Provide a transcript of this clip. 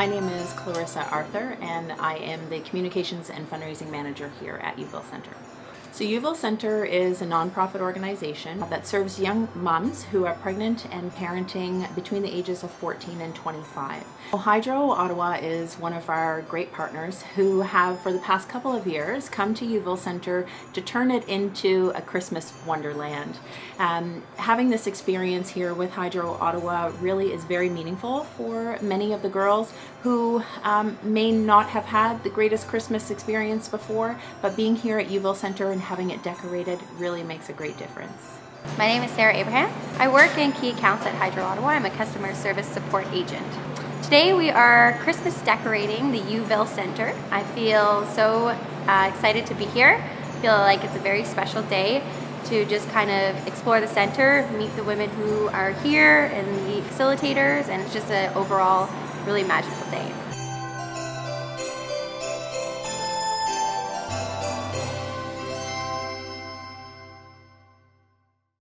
My name is Clarissa Arthur, and I am the Communications and Fundraising Manager here at Youville Centre. So Youville Centre is a nonprofit organization that serves young moms who are pregnant and parenting between the ages of 14 and 25. Hydro Ottawa is one of our great partners who have, for the past couple of years, come to Youville Centre to turn it into a Christmas wonderland. Having this experience here with Hydro Ottawa really is very meaningful for many of the girls who may not have had the greatest Christmas experience before, but being here at Youville Centre and having it decorated really makes a great difference. My name is Sarah Abraham. I work in key accounts at Hydro Ottawa. I'm a customer service support agent. Today we are Christmas decorating the Youville Centre. I feel so excited to be here. I feel like it's a very special day to just kind of explore the centre, meet the women who are here and the facilitators, and it's just an overall really magical day.